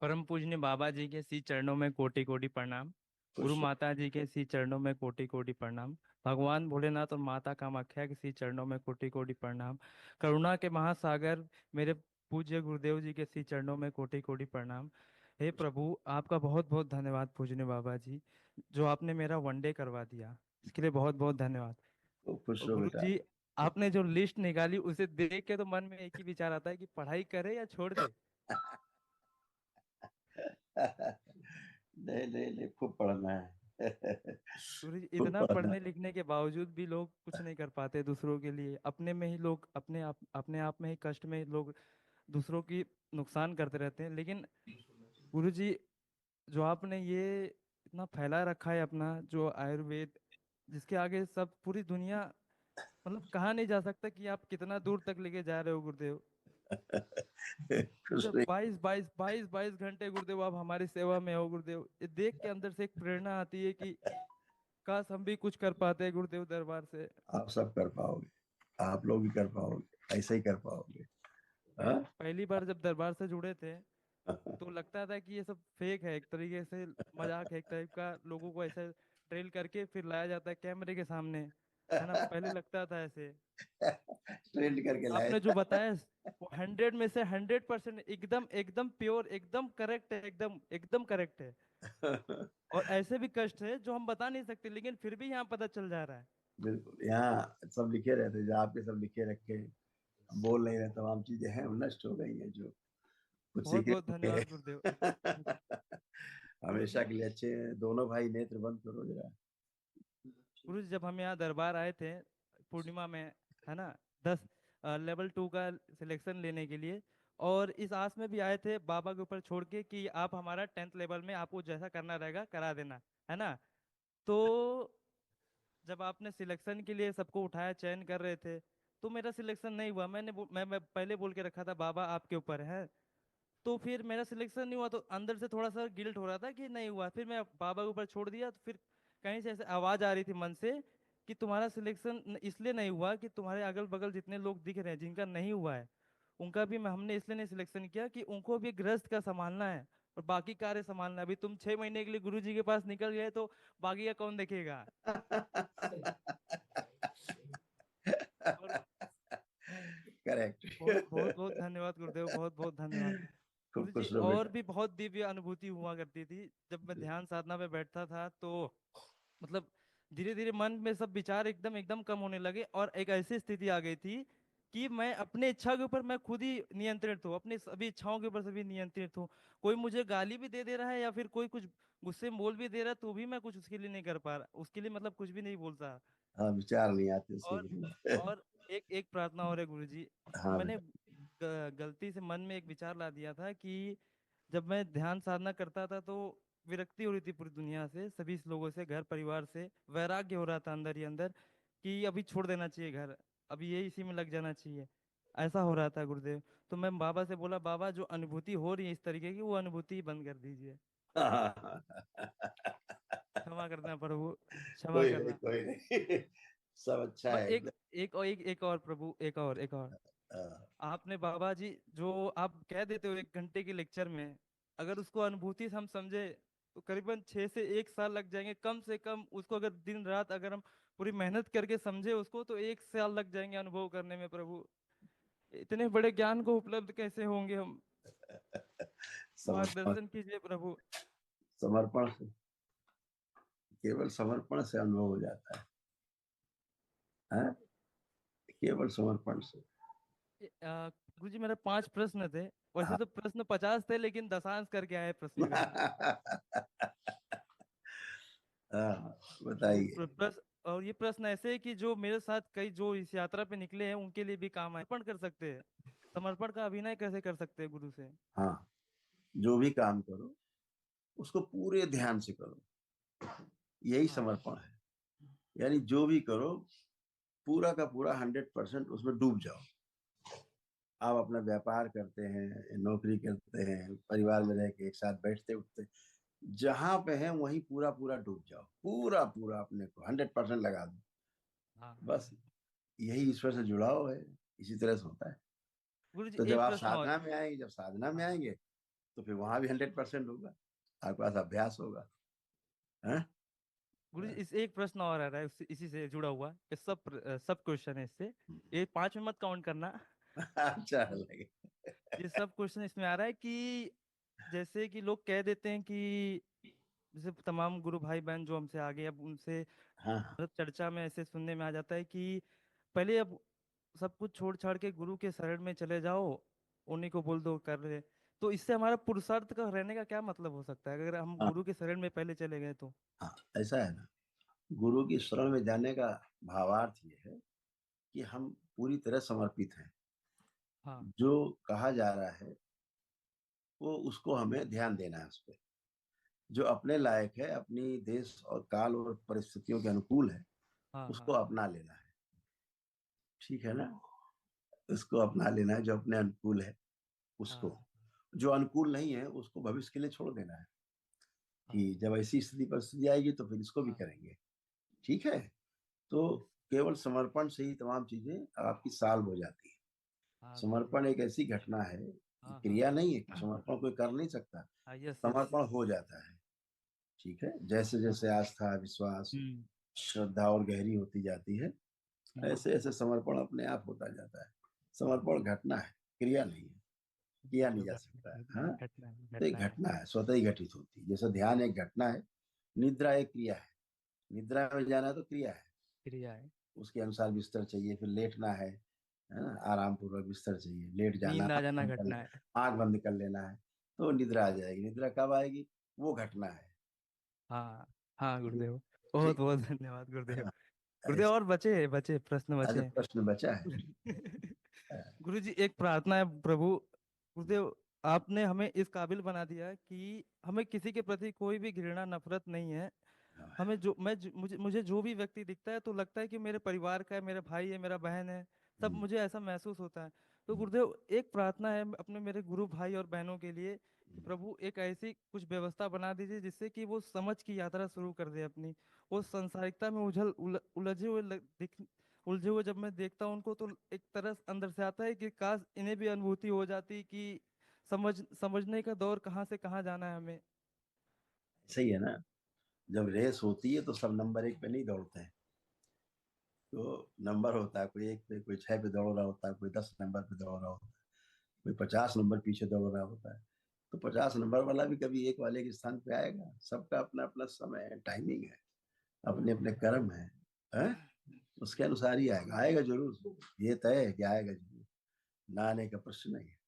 परम पूजनीय बाबा जी के श्री चरणों में कोटि कोटि प्रणाम। गुरु खुश माता जी के श्री चरणों में कोटि कोटि प्रणाम। भगवान भोलेनाथ और माता कामाख्या के श्री चरणों में कोटि कोटि प्रणाम। करुणा के महासागर मेरे पूज्य गुरुदेव जी के श्री चरणों में कोटि कोटि प्रणाम। हे प्रभु, आपका बहुत बहुत धन्यवाद पूजनीय बाबा जी, जो आपने मेरा वनडे करवा दिया, इसके लिए बहुत बहुत धन्यवाद। खुश और रहो गुरु बेटा। जी, आपने जो लिस्ट निकाली उसे देख के तो मन में एक ही विचार आता है कि पढ़ाई करे या छोड़ दे। नहीं नहीं नहीं, खूब पढ़ना है। सूरज, खूब इतना पढ़ना पढ़ने है। लिखने के बावजूद भी लोग कुछ नहीं कर पाते दूसरों के लिए। अपने में ही लोग अपने आप में ही कष्ट में लोग दूसरों की नुकसान करते रहते हैं। लेकिन गुरु जी, जो आपने ये इतना फैला रखा है अपना जो आयुर्वेद, जिसके आगे सब पूरी दुनिया, मतलब कहा नहीं जा सकता कि आप कितना दूर तक लेके जा रहे हो गुरुदेव। खुश जब नहीं। 22 22 22 22 घंटे गुरुदेव आप हमारी सेवा में हो गुरुदेव, ये देख के अंदर से एक प्रेरणा आती है कि काश हम भी कुछ कर पाते हैं गुरुदेव दरबार से। आप सब कर पाओगे। आप लोग भी कर पाओगे, ऐसे ही कर पाओगे। हाँ? पहली बार जब दरबार से जुड़े थे तो लगता था कि ये सब फेक है, एक तरीके से मजाक है, एक टाइप का, लोगों को ऐसे ट्रेल करके फिर लाया जाता है कैमरे के सामने, है ना, पहले लगता था ऐसे। ट्रेंड करके लाए। आपने जो बताया वो 100 में से 100% एकदम एकदम प्योर, एकदम करेक्ट है, एकदम एकदम करेक्ट है। और ऐसे भी कष्ट है जो हम बता नहीं सकते, लेकिन फिर भी यहाँ पता चल जा रहा है। बिल्कुल, यहाँ सब लिखे रहते, जो आपके सब लिखे रखे, बोल नहीं रहे, तमाम चीजें हैं वो नष्ट हो गई हैं, जो कुछ बहुत सीखे बहुत होंगे। धन्यवाद गुरुदेव। गुरु हमेशा जी, के लिए अच्छे हैं। दोनों भाई नेत्र बंद करो जरा। गुरु जी, जब हम यहाँ दरबार आए थे पूर्णिमा में, है ना, 10 लेवल 2 का सिलेक्शन लेने के लिए, और इस आस में भी आए थे बाबा के ऊपर छोड़ के कि आप हमारा 10th लेवल में आपको जैसा करना रहेगा करा देना, है ना। तो जब आपने सिलेक्शन के लिए सबको उठाया, चयन कर रहे थे, तो मेरा सिलेक्शन नहीं हुआ। मैं पहले बोल के रखा था बाबा आपके ऊपर है। तो फिर मेरा सिलेक्शन नहीं हुआ तो अंदर से थोड़ा सा गिल्ट हो रहा था कि नहीं हुआ। फिर मैं बाबा के ऊपर छोड़ दिया। तो फिर कहीं से ऐसे आवाज आ रही थी मन से कि तुम्हारा सिलेक्शन इसलिए नहीं हुआ कि तुम्हारे अगल बगल जितने लोग दिख रहे हैं जिनका नहीं हुआ है, उनका भी हमने इसलिए नहीं सिलेक्शन किया कि उनको भी गृहस्थ का संभालना है और बाकी कार्य संभालना है। अभी तुम 6 महीने के लिए गुरु जी के पास निकल गए तो बाकी का कौन देखेगा। और करेक्ट। बहुत बहुत बहुत धन्यवाद गुरुदेव, बहुत बहुत धन्यवाद। खूब गुरु जी, खुश रहो और बेटा। भी बहुत दिव्य अनुभूति हुआ करती थी जब मैं ध्यान साधना में बैठता था। तो मतलब धीरे धीरे मन में सब विचार एकदम एकदम कम होने लगे और एक ऐसी स्थिति आ गई थी कि मैं अपने इच्छा के ऊपर मैं खुद ही नियंत्रित हूँ, अपनी सभी इच्छाओं के ऊपर सभी नियंत्रित हूँ। कोई मुझे गाली भी दे दे रहा है या फिर कोई कुछ गुस्से में बोल भी दे रहा है तो भी मैं कुछ उसके लिए नहीं कर पा रहा, उसके लिए मतलब कुछ भी नहीं बोलता। हाँ, विचार नहीं आते उसके और लिए। और एक एक प्रार्थना और है गुरु जी। हाँ मैंने बेटा। गलती से मन में एक विचार ला दिया था कि जब मैं ध्यान साधना करता था तो विरक्ति हो रही थी पूरी दुनिया से, सभी लोगों से, घर परिवार से वैराग्य हो रहा था अंदर ही अंदर कि अभी छोड़ देना चाहिए घर, अभी ये इसी में लग जाना चाहिए, ऐसा हो रहा था गुरुदेव। तो मैं बाबा से बोला, बाबा जो अनुभूति हो रही है इस तरीके की वो अनुभूति ही बंद कर दीजिए। क्षमा करना प्रभु, क्षमा कोई नहीं, करना। कोई नहीं। सब अच्छा बस है एक एकदम। एक और प्रभु, एक और हाँ। आपने बाबा जी जो आप कह देते हो 1 घंटे के लेक्चर में, अगर उसको अनुभूति से हम समझे तो करीबन 6 से 1 साल लग जाएंगे कम से कम। उसको अगर दिन रात अगर हम पूरी मेहनत करके समझे उसको तो 1 साल लग जाएंगे अनुभव करने में प्रभु। इतने बड़े ज्ञान को उपलब्ध कैसे होंगे हम। समर्पण। मार्गदर्शन कीजिए प्रभु। समर्पण से, केवल समर्पण से अनुभव हो जाता है। हाँ? केवल समर्पण से। गुरु जी, मेरे 5 प्रश्न थे। वैसे हाँ। तो प्रश्न 50 थे लेकिन दशांश करके आए प्रश्न मेरे। हाँ, तो बताइए। प्रश्न, और ये प्रश्न ऐसे है कि जो मेरे साथ कई जो इस यात्रा पे निकले हैं उनके लिए भी काम है। समर्पण कर सकते हैं, समर्पण का अभिनय कैसे कर सकते हैं गुरु से। हाँ, जो भी काम करो उसको पूरे ध्यान से करो, यही हाँ समर्पण है। यानी जो भी करो, पूरा का पूरा 100% उसमें डूब जाओ। आप अपना व्यापार करते हैं, नौकरी करते हैं, परिवार में रह के एक साथ बैठते उठते, जहां पे है वहीं पूरा पूरा डूब जाओ, पूरा पूरा अपने को 100% लगा दो। हाँ हाँ। बस यही ईश्वर से जुड़ाव है। इसी तरह से होता है। गुरु जी, तो जब एक आप प्रश्न और। साधना में आएंगे, जब साधना में हाँ हाँ। आएंगे तो फिर वहां भी 100% होगा, आपके पास अभ्यास होगा। हाँ? गुरुजी इस एक प्रश्न और आ रहा है इसी से जुड़ा हुआ, ये सब क्वेश्चन है इससे, ये 5 में मत काउंट करना। अच्छा लगे। ये सब क्वेश्चन इसमें आ रहा है कि जैसे कि लोग कह देते हैं कि जैसे तमाम गुरु भाई बहन जो हमसे आगे, अब उनसे हाँ हाँ। मतलब चर्चा में ऐसे सुनने में आ जाता है कि पहले अब सब कुछ छोड़ छाड़ के गुरु के शरण में चले जाओ, उन्हीं को बोल दो कर रहे। तो इससे हमारा पुरुषार्थ का रहने का क्या मतलब हो सकता है अगर हम हाँ गुरु के शरण में पहले चले गए तो? हाँ, ऐसा है ना, गुरु की शरण में जाने का भावार्थ ये है कि हम पूरी तरह समर्पित हैं। हाँ जो कहा जा रहा है वो उसको हमें ध्यान देना है उस पर। जो अपने लायक है, अपनी देश और काल और परिस्थितियों के अनुकूल है, हाँ उसको हाँ अपना लेना है। ठीक है ना? उसको अपना लेना है जो अपने अनुकूल है उसको। हाँ जो अनुकूल नहीं है उसको भविष्य के लिए छोड़ देना है, हाँ कि जब ऐसी स्थिति परिस्थिति आएगी तो फिर इसको भी हाँ करेंगे। ठीक है? तो केवल समर्पण से ही तमाम चीजें आपकी सॉल्व हो जाती है। हाँ गुरुदेव। समर्पण एक ऐसी घटना है, हाँ हाँ क्रिया नहीं है कि समर्पण कोई कर नहीं सकता, हाँ, यस यस। समर्पण हो जाता है। ठीक है? जैसे जैसे हाँ। आस्था, विश्वास, हम्म श्रद्धा और गहरी होती जाती है, हम्म, ऐसे ऐसे समर्पण अपने आप होता जाता है। समर्पण घटना है, क्रिया नहीं है, किया नहीं गुरुदेव जा सकता है। हाँ, घटना है तो एक घटना है। घटना है, स्वतः ही घटित होती है। जैसे ध्यान एक घटना है, निद्रा एक क्रिया है। निद्रा में जाना तो क्रिया है, क्रिया है। उसके अनुसार बिस्तर चाहिए, फिर लेटना है ना, आराम पूर्वक बिस्तर चाहिए, लेट जाना, नींद आ जाना घटना है। आंख बंद कर लेना है, तो निद्रा आ जाएगी। निद्रा कब आएगी? वो घटना है। हाँ हाँ ठीक। गुरुदेव, बहुत ठीक। बहुत धन्यवाद गुरुदेव। हाँ, गुरुदेव ऐसे। और बचे बचे प्रश्न अच्छा, बचे प्रश्न बचा है? हैं। हाँ, गुरु जी एक प्रार्थना है प्रभु, गुरुदेव आपने हमें इस काबिल बना दिया कि हमें किसी के प्रति कोई भी घृणा नफरत नहीं है। हाँ, हमें जो मैं जो- मुझे मुझे जो भी व्यक्ति दिखता है तो लगता है कि मेरे परिवार का है, मेरा भाई है, मेरा बहन है, सब हम्म, मुझे ऐसा महसूस होता है। तो हम्म, गुरुदेव एक प्रार्थना है अपने मेरे गुरु भाई और बहनों के लिए कि हम्म। प्रभु एक ऐसी कुछ व्यवस्था बना दीजिए जिससे कि वो समझ की यात्रा शुरू कर दे अपनी। वो संसारिकता में उलझे हुए उलझे हुए जब मैं देखता हूँ उनको तो एक तरह अंदर से आता है कि काश इन्हें भी अनुभूति हो जाती कि समझने का दौर कहाँ से कहाँ जाना है हमें। सही है ना, जब रेस होती है तो सब नंबर एक पे नहीं दौड़ते हैं। तो नंबर होता है, कोई एक पे, कोई 6 पे दौड़ रहा होता है, कोई 10 नंबर पे दौड़ रहा होता है, कोई 50 नंबर पीछे दौड़ रहा होता है। तो 50 नंबर वाला भी कभी एक वाले के स्थान पे आएगा। सबका अपना अपना समय है, टाइमिंग है, अपने अपने कर्म है? उसके अनुसार ही आएगा, आएगा जरूर। ये तय है कि आएगा जरूर, ना आने का प्रश्न नहीं है।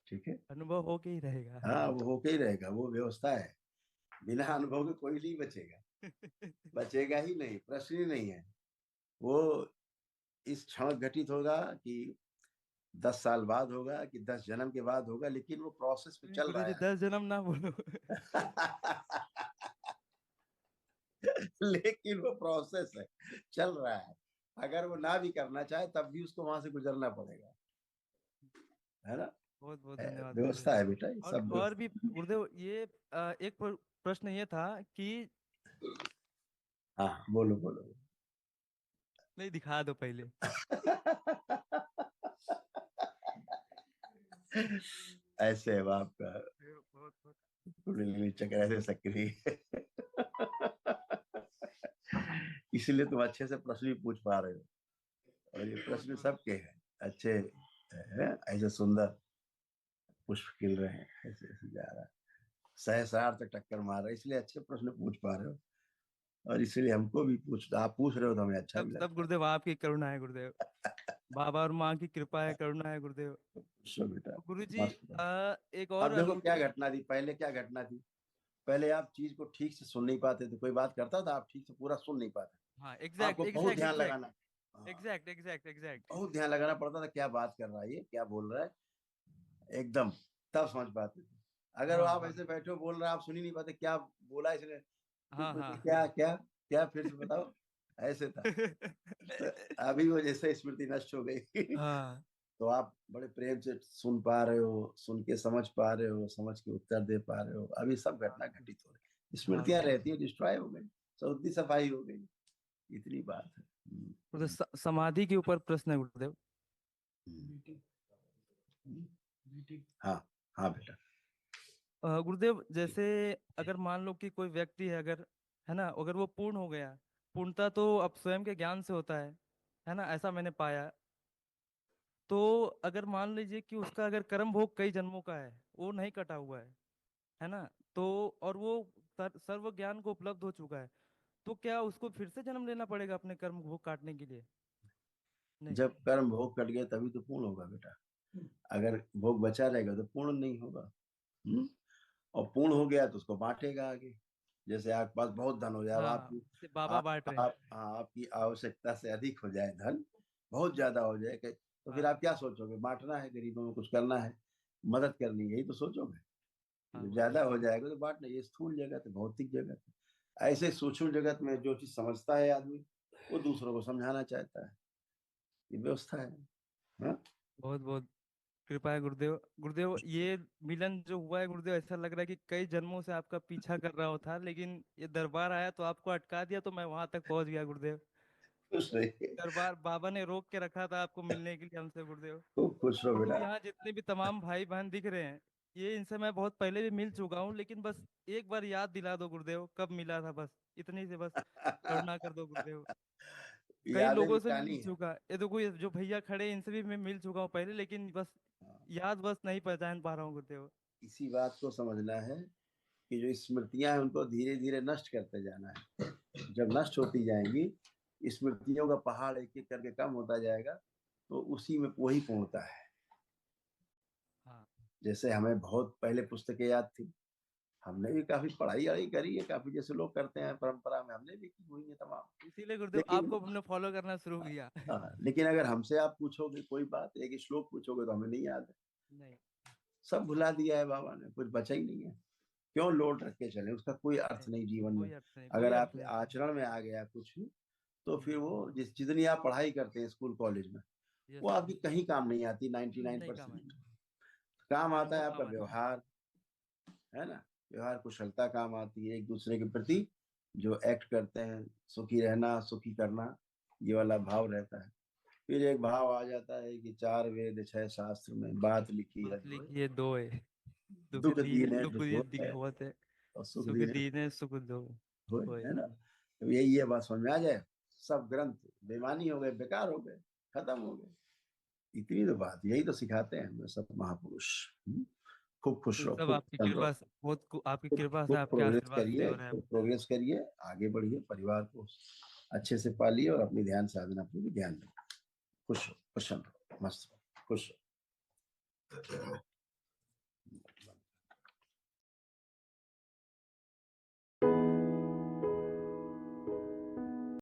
ठीक है? अनुभव होके ही रहेगा। हाँ, वो होके ही रहेगा, वो व्यवस्था है। बिना अनुभव के कोई नहीं बचेगा, बचेगा ही नहीं, प्रश्न ही नहीं है। वो इस क्षण घटित होगा कि 10 साल बाद होगा कि 10 जन्म के बाद होगा, लेकिन वो प्रोसेस में चल गुरु रहा जी है। 10 जन्म ना बोलो। लेकिन वो प्रोसेस है, चल रहा है। अगर वो ना भी करना चाहे तब भी उसको वहां से गुजरना पड़ेगा। है ना? बहुत बहुत है, धन्यवाद गुरुदेव। व्यवस्था है बेटा, ये सब और भी व्यवस्था। गुरुदेव ये एक प्रश्न ये था कि हाँ, बोलो बोलो। नहीं दिखा दो पहले। ऐसे है आपका बहुत बहुत कुंडली चक्र, ऐसे सक्रिय। इसीलिए तुम अच्छे से प्रश्न भी पूछ पा रहे हो, और ये बहुत प्रश्न बहुत सबके हैं अच्छे। है, ऐसे सुंदर पुष्प खिल रहे हैं, ऐसे ऐसे जा रहा है, सहस्रार तक टक्कर मार रहा है, इसलिए अच्छे प्रश्न पूछ पा रहे हो। और इसलिए हमको भी आप पूछ रहे हो तो हमें अच्छा भी सब लगता गुरुदेव आपकी करुणा है गुरुदेव, बाबा और माँ की कृपा है, करुणा है गुरुदेव। है। पूछो बेटा, तो गुरु जी मस्त बात। एक अब और देखो क्या अनुभूति। घटना थी, पहले क्या घटना थी। पहले आप चीज को ठीक से सुन नहीं पाते थे, कोई बात करता था आप ठीक से पूरा सुन नहीं पाते, हाँ एग्जैक्ट आपको बहुत एग्जैक्ट ध्यान एग्जैक्ट लगाना। हाँ, एग्जैक्ट एग्जैक्ट एग्जैक्ट। बहुत ध्यान लगाना पड़ता था, क्या बात कर रहा है ये, क्या बोल रहा है, एकदम, तब समझ पाते थे। अगर हाँ आप हाँ ऐसे बैठे हो बोल रहे हैं, आप सुन ही नहीं पाते क्या बोला इसने, फिर हाँ पूछते हाँ। क्या क्या क्या, फिर से बताओ। ऐसे था। तो अभी वो जैसे स्मृति नष्ट हो गई। हाँ तो आप बड़े प्रेम से सुन पा रहे हो, सुन के समझ पा रहे हो, समझ के उत्तर दे पा रहे हो। अभी सब घटना घटित हो रही, हाँ स्मृतियां रहती है, डिस्ट्रॉय हो गई, सऊदी सफाई हो गई, इतनी बात है। गुरुदेव समाधि के ऊपर प्रश्न है गुरुदेव। हम्म, हाँ हाँ बेटा। गुरुदेव, जैसे अगर मान लो कि कोई व्यक्ति है, अगर, है ना, अगर वो पूर्ण हो गया, पूर्णता तो अब स्वयं के ज्ञान से होता है ना, ऐसा मैंने पाया। तो अगर मान लीजिए कि उसका अगर कर्म भोग कई जन्मों का है, वो नहीं कटा हुआ है ना, तो और वो सर्व ज्ञान को उपलब्ध हो चुका है, तो क्या उसको फिर से जन्म लेना पड़ेगा अपने कर्म भोग काटने के लिए? नहीं। जब कर्म भोग कट गया तभी तो पूर्ण होगा बेटा। अगर भोग बचा रहेगा तो पूर्ण नहीं होगा। हम्म? और पूर्ण हो गया तो उसको बांटेगा आगे। जैसे आपके पास बहुत धन हो जाए, अब हाँ, आपकी जैसे बाबा बांट रहे हैं। हाँ, आपकी आवश्यकता से अधिक हो जाए धन, बहुत ज्यादा हो जाए तो फिर हाँ आप क्या सोचोगे? बांटना है, गरीबों में कुछ करना है, मदद करनी है, यही तो सोचोगे। हाँ जब गुरुदेव। ज्यादा हो जाएगा तो बांटना। ये स्थूल जगत है, भौतिक जगत है। ऐसे सूक्ष्म जगत में जो चीज समझता है आदमी, वो दूसरों को समझाना चाहता है। ये व्यवस्था है। हाँ? बहुत बहुत कृपा है गुरुदेव। गुरुदेव, ये मिलन जो हुआ है गुरुदेव, ऐसा लग रहा है कि कई जन्मों से आपका पीछा कर रहा था, लेकिन ये दरबार आया तो आपको अटका दिया, तो मैं वहां तक पहुंच गया गुरुदेव। खुश रहिए। दरबार बाबा ने रोक के रखा था आपको मिलने के लिए हमसे गुरुदेव। खूब खुश रहो गुरुदेव, बेटा। यहाँ जितने भी तमाम भाई बहन दिख रहे हैं, ये इनसे मैं बहुत पहले भी मिल चुका हूँ, लेकिन बस एक बार याद दिला दो गुरुदेव, कब मिला था, बस इतनी से बस करुणा कर दो गुरुदेव। कई यादें लोगों से मिल मिटानी है। चुका, ये तो कोई जो भैया खड़े हैं, इनसे भी मैं मिल चुका हूँ पहले, लेकिन बस हाँ, याद बस नहीं पहचान पा रहा हूँ गुरुदेव। इसी बात को समझना है कि जो स्मृतियां हैं उनको धीरे धीरे नष्ट करते जाना है। जब नष्ट होती जाएंगी, स्मृतियों का पहाड़ एक एक करके कम होता जाएगा, तो उसी में वही पूर्णता है। हाँ, जैसे हमें बहुत पहले पुस्तकें याद थी, हमने भी काफी पढ़ाई अड़ाई करी है, काफी जैसे लोग करते हैं परंपरा में, हमने भी की हुई है तमाम। इसीलिए गुरुदेव लेकिन आपको हमने फॉलो करना शुरू किया। लेकिन अगर हमसे आप पूछोगे कोई बात, एक श्लोक पूछोगे तो हमें नहीं याद है। नहीं। सब भुला दिया है बाबा ने, कुछ बचा ही नहीं है। क्यों लोट रख के चले? उसका कोई अर्थ नहीं, नहीं जीवन में। कोई अर्थ नहीं, अगर कोई अर्थ आपके नहीं। आचरण में आ गया कुछ, तो हम्म। फिर वो जितनी आप पढ़ाई करते हैं स्कूल कॉलेज में, वो यस। आपकी कहीं काम नहीं आती। नहीं काम है। 99% काम आता है अनुभव आपका काम आता है। व्यवहार, है ना। व्यवहार कुशलता काम आती है, एक दूसरे के प्रति जो एक्ट करते हैं, सुखी रहना, सुखी करना, ये वाला भाव रहता है। फिर एक भाव आ जाता है कि चार वेद छह शास्त्र में बात लिखी है बात जो है, लिखी है दो है। दुख दुख दीन दीन है, है दुख दुख ये होत दिख है, होत है। और सुख सुख दीन है दीन है, सुख दो होए, होए। है ना। तो यही ये बात समझ में आ जाए, सब ग्रंथ बेमानी हो गए, बेकार हो गए, खत्म हो गए। इतनी तो बात, यही तो सिखाते हैं हमें सब महापुरुष। खूब खुश ये रहो, सब खूब आपकी प्रसन्न कृपा रहो, से, बहुत आपकी खूब कृपा से, खूब आपके प्रोग्रेस आशीर्वाद से करिए, हो रहा है। खूब प्रोग्रेस करिए, आगे बढ़िए, परिवार को अच्छे से पालिए और अपनी ध्यान साधना पर भी ध्यान दें। खुश रहो, प्रसन्न रहो, मस्त रहो, खुश रहो।